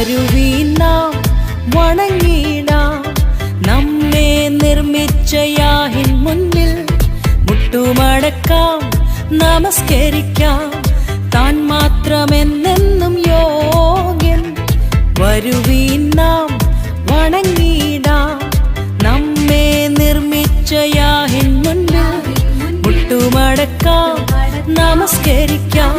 വരുവീൻ നാം വണങ്ങിടാം നമ്മെ നിർമ്മിച്ച യാഹിൻ മുന്നിൽ മുട്ടുമടക്കാം നമസ്കരിക്കാം താൻ മാത്രമെന്നെന്നും യോഗ്യൻ വരുവീൻ നാം വണങ്ങിടാം നമ്മെ നിർമ്മിച്ച യാഹിൻ മുന്നിൽ മുട്ടുമടക്കാം നമസ്കരിക്കാം